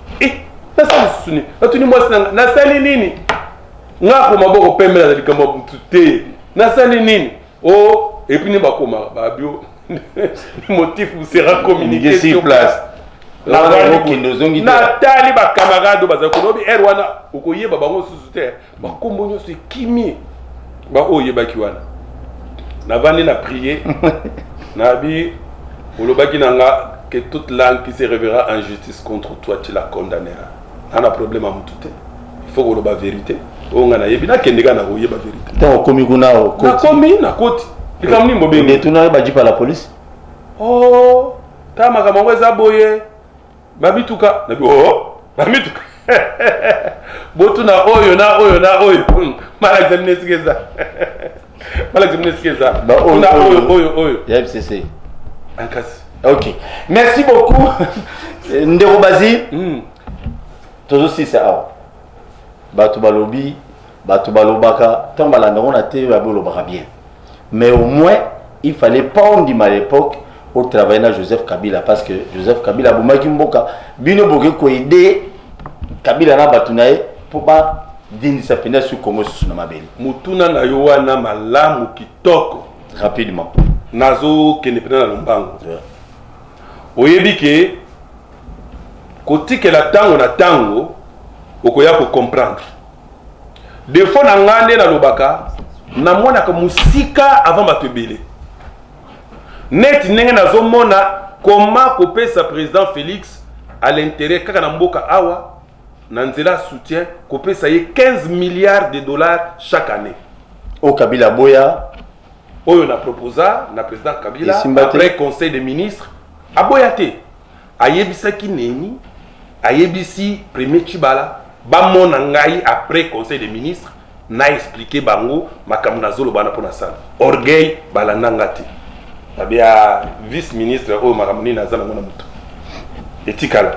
nasali susuni natuni mwasi nanga nasali nini ngako maboko pembela na likambo mutu te nasali nini et puis ni bakoma babio motif sera communiqué sur place natali bakamarade bazali konobi ere wana okoyeba bango susu te bakombo nyonso ekimi baoyebaki wana navandi na prier nabi olobaki nanga que toute langue qui se révérera en justice contre toi tu la condamneras on a problème à mutu te il faut koloba vérité onga na yebi nakendeka na koyeba vérité tant okomi kuna nakomi na koti likamni mobenge detuna baji par la police ta makambo eza boye babituka nabi babituka botuna oyo na mala examinesikeza oyo ya FCC ankasi. Ok, merci beaucoup Ndeko Basile. Toujours si c'est awa bato balobi bato balobaka tant balanda on a te balobaka bien mais au moins il fallait pas on dit à l'époque au travail na Joseph Kabila parce que Joseph Kabila bomaki mboka bino boke ko aider Kabila na bato nae pour pas dindisa pena sur Congo sur na mabeli mutuna na yo wana malamu kitoko rapidement nazo kene pena na lombango oyebi ke kotikela tango na tango okoya ko comprendre des fois na ngande na lobaka na mwana ka musika avant batebele net ndenge nazomona comment kopesa président Félix à l'intérêt kaka na mboka awa na nzela soutien kopesa ye 15 milliards de dollars chaque année. Au Kabila Boya Oyo na proposa na président Kabila après conseil des ministres aboyate ayebisaki neni ayebisi premier Chibala ba mona ngai après conseil des ministres na expliqué bango makambo na zolo bana pona sala orgueil balanda ngati abia vice ministre oyo makambo ni nazana mona mutu etikala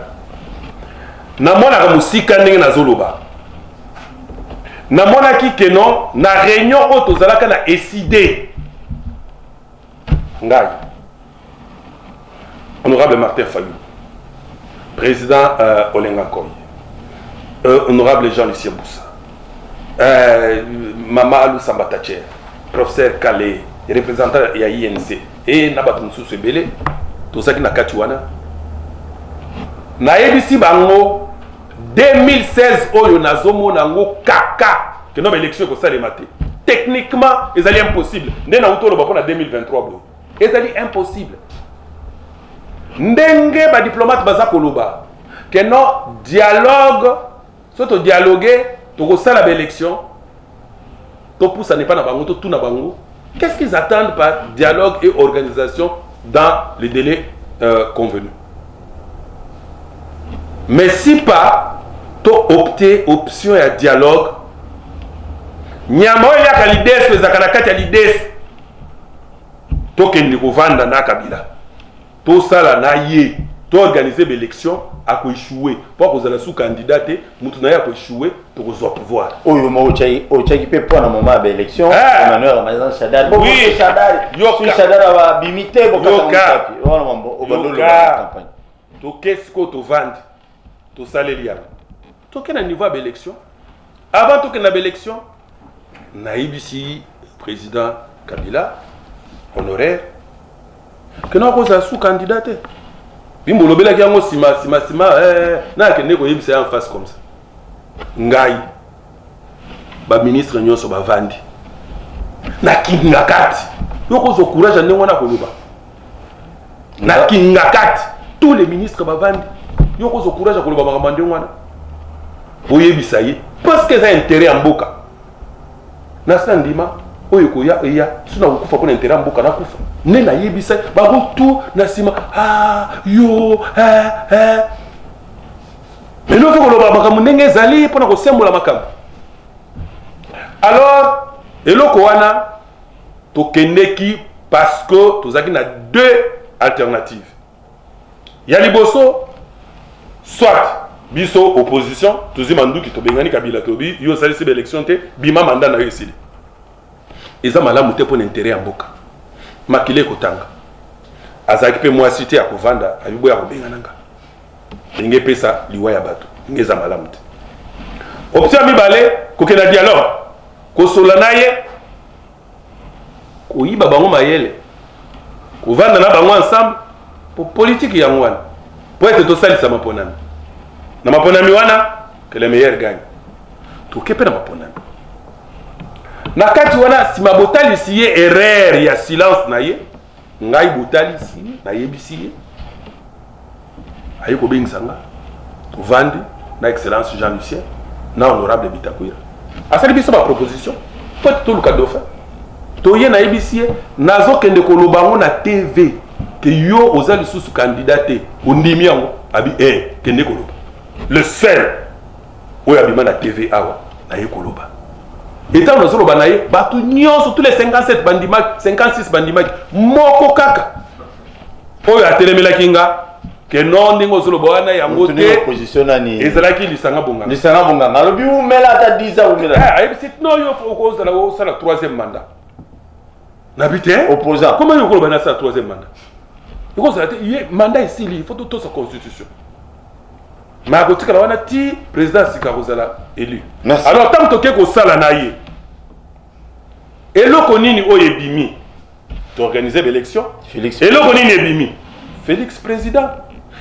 na mona ka musika ndenge na zolo ba na mona ki keno na réunion oyo tozalaka na ECD ngai honorable Martin Fayou président Olenga Koy honorable Jean-Lucien Boussa Mama Alou Sambatacher professeur Kale représentant ya INC et Nabatu Msusu Ebele tozaki na kati wana na yebisi bango 2016 oyo nazomona ngo kaka que no élection ko salema te techniquement ezali impossible ndena utolo ba pona 2023 bo ezali impossible ndenge ba diplomate baza koloba que no dialogue soto dialoguer to ko sala ba élection to poussa n'est pas na bango to tout na bango. Qu'est-ce qu'ils attendent par dialogue et organisation dans les délais convenus? Mais si pas, tu opter option et dialogue, nyama ya kalides les akanakati ya lides to kendi ko vanda na Kabila to sala na ye to organiser l'élection à ko échouer pour que vous sous candidaté mutu na ya ko échouer to ko zo pouvoir oyo mo ochaki pe pour na moment ba élection Emmanuel Ramazan Shadad bo Shadad yo Shadad ba bimité bo kata wana mambo obandolo la campagne to qu'est-ce que to vendre to saléria to kena niveau ba élection avant to kena ba élection na ibisi président Kabila honoraire que non ko sous candidaté bimbo lobela ki yango sima na kende ko yebisa en face comme ça ngai ba ministre nyonso ba vandi na kingakati yoko zo courage ndenge wana koloba na kingakati tous les ministres ba vandi yoko zo courage koloba makambo ndenge wana boyebisa ye parce que ça intérêt en mboka na sandima oyo ko ya suna kufa pour intérêt en mboka na kufa ne na yebisa ba tout na sima yo mais nous faut que makambo ndenge zali pona ko sembola makambo. Alors eloko wana to kendeki parce que tozaki na deux alternatives. Ya liboso soit biso opposition tozi manduki to bengani Kabila tobi yo sali se élection te bima mandat na yesili. Eza malamu te pour intérêt en mboka. Makile kotanga azaki pe moi cité ya kovanda abibo ya kobengana nga ndenge pesa liwa ya bato ngeza malamu te. Option mibale kokena dialogue kosola naye koyiba bango mayele kovanda na bango ensemble pour politique ya ngwana pour être to salisa maponami na maponami wana que le meilleur gagne to kepe na maponami na kati wana sima botali siye erreur ya silence na ye ngai botali siye na yebisi ye ayiko bengisanga vandi na excellence Jean-Lucien na honorable Bitakwira asali biso ba proposition peut tout le cas d'offre to ye na yebisi ye nazo kende koloba ngo na TV que yo ozali sous candidaté ondimi yango abi kende koloba le seul oyo abima na TV awa na ye koloba. Et tant que nous avons tous les 57 bandimak, 56 bandimak, moko kaka. Oyo atelemela kinga que non ningo zolo boana ya ngote positionnani. Ezalaki lisanga bonga. Lisanga bonga. Ngalobi umela ta 10 ans umela. C'est non yo faut cause la ça la troisième mandat. N'habite opposant. Comment yo ko bana ça troisième mandat? Yo ça mandat ici il faut tout sa constitution. Mais à côté, on a dit président Sikarozala élu. Merci. Alors, tant que tu as sala naïe, et le konini oyebimi, tu organises l'élection. Félix. Et le konini ebimi, Félix président.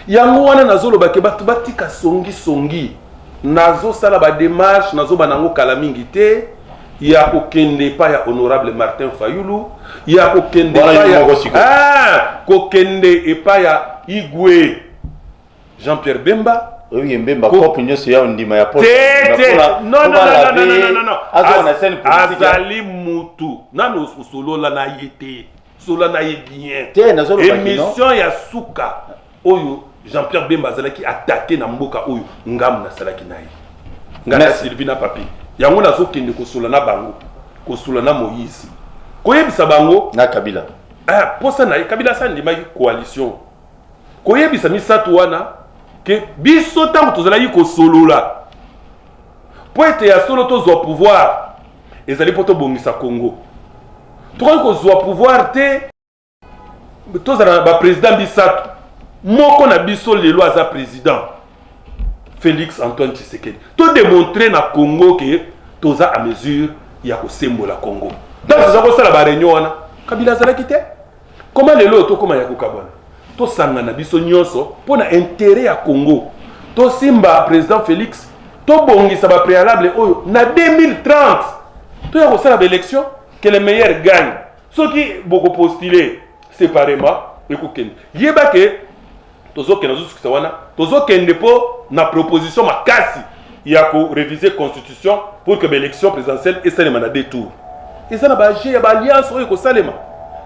Yango wana nazolo bake batika songi. Nazo sala ba démarche, nazo banango kala mingi te. il y a kokende pas ya honorable Martin Fayulu, il y a kokende voilà, pas ya kokende et pas ya Igwe Jean-Pierre Bemba. Oui, Mbemba ko pinyo se ya ndima ya poste. Non. Azali mutu. Nano solo la na yete. Solo na bien. Émission ya suka. Oyo Jean-Pierre Bemba azalaki attaqué na mboka oyo ngam na salaki nayi. Ngana Sylvina Papi. Yango nazo kende ko solo na bango. Ko solo na Moïse. Koyebisa bango na Kabila. Posa na Kabila sa ndima coalition. Koyebisa misatu wana que biso tango tozalaki ko solo la. Po ete ya solo to zo pouvoir. Ezali poto bongisa Congo. Tokoki ko zo pouvoir te tozala ba président bisatu. Moko na biso lelo aza président Félix Antoine Tshisekedi. To démontrer na Congo que toza à mesure ya ko sembola Congo. Donc ça ko sala ba réunion wana. Kabila zala kité. Comment lelo to koma ya ko kabona. To sanga na biso nyonso pona intérêt ya Congo. To simba président Félix to bongisa ba préalable oyo na 2030. To ya ko sala ba élection que les meilleurs gagnent. Ceux qui beaucoup postuler séparément et ko ken. Yeba que tozo kena zo sukisa wana tozo kende po na proposition makasi ya ko réviser constitution pour que l'élection présidentielle et ça les mandat 2 tours et ça na ba G ya ba alliance oyo ko salema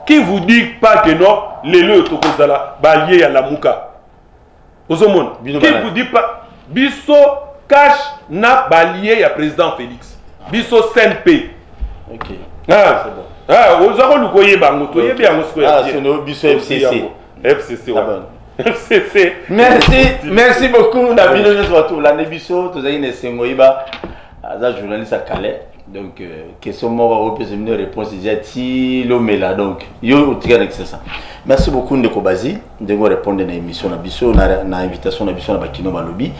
qui vous dit pas que non les le to ko zala ba allié ya lamuka ozomon qui vous dit pas biso cash na ba allié ya président Félix biso CNP OK c'est bon ozako lukoye bango to yebi yango siko ya c'est no biso FCC FCC. Merci beaucoup. La vidéo de retour. La Nebiso, tu as une Sengoïba, un journaliste à Calais. Donc, question moi va reposer une réponse déjà l'omela. Donc, yo tire avec ça. Merci beaucoup de Kobazi de me répondre à l'émission Nabiso, na invitation Nabiso na Bakino Malobi.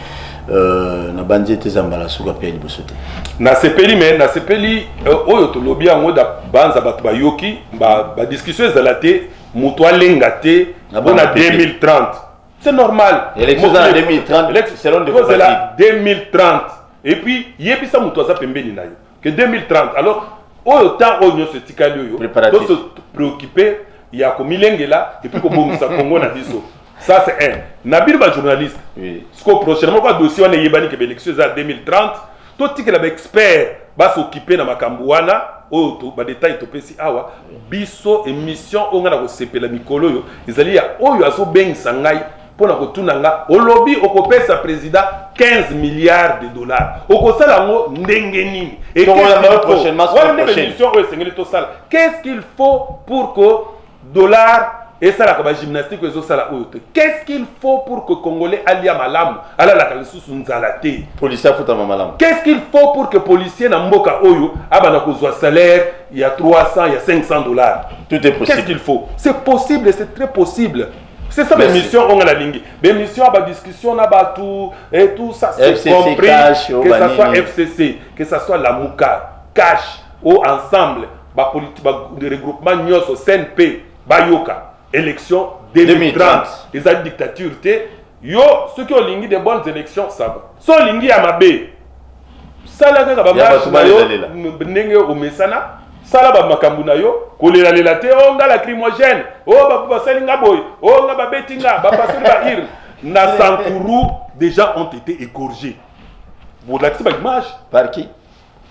Na bandi tes ambala suka pe libosote. Na sepeli mais na sepeli oyo to lobi en mode banza batu ba yoki ba discussion ezalate mutu alengate on a 2030. C'est normal. L'élection en 2030 selon des c'est la 2030 et puis yebisa mutu aza pembeni na yo que 2030 alors oyo temps oyo se tikali yo to se préoccuper ya ko milengela et puis ko bongisa Congo na biso. Ça c'est un. Nabil ba journaliste. Oui. Ce que prochainement quoi dossier on est yebani que l'élection est en 2030. Tout que les experts va s'occuper na makambuana o to ba détail to pesi awa biso émission on nga na ko sepela mikolo yo ezali ya oyo aso bengisa ngai pona ko tunanga o lobby o ko pesa président 15 milliards de dollars. O ko sala ngo ndenge nini et qu'est-ce qu'il faut pour que dollar et ça la gymnastique et ça la haute. Qu'est-ce qu'il faut pour que Congolais alia malam ala la kalisusu nzalate policier futa malam. Qu'est-ce qu'il faut pour que policier na mboka oyo abana kozwa salaire il y a 300 il y a 500 dollars. Tout est possible. Qu'est-ce qu'il faut? C'est possible, c'est très possible. C'est ça l'émission on a la ligne. L'émission a discussion na tout et tout ça c'est compris cash, que ça soit FCC, que ça soit la Mouka, cash ou ensemble ba politique ba de regroupement nyos au CNP, Bayoka. Élection 2030. Les dictatures, yo, ceux qui ont ligné des bonnes élections, ça va. Sont ligné à ma baie. Ça là, quand on va au Messana, ça là, Makambuna yo, kolela lelate, on a la lacrymogène, oh, bah, salinga boy, oh, on a betinga, bah, passer la ir. Na Sankourou, des gens ont été égorgés. Vous l'avez vu, image. Par qui?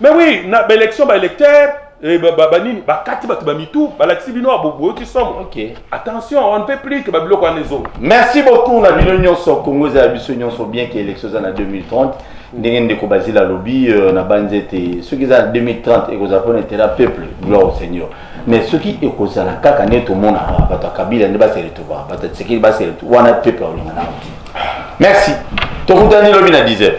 Mais oui, na élection, bah, électeur. Attention, on ne fait plus que Babylone en les autres. Merci beaucoup. La Union sur Congo, la Union sur bien que l'élection en 2030. Nous avons basé la lobby, na banzete. Ceux qui sont en 2030 et que Japon était là peuple, gloire au Seigneur. Mais ceux qui est causé la caca net au monde, à Kabila ne va se retrouver. Peut-être ce qui va se retrouver, on a peuple. Merci. Tout le monde a dit lobby à 10h.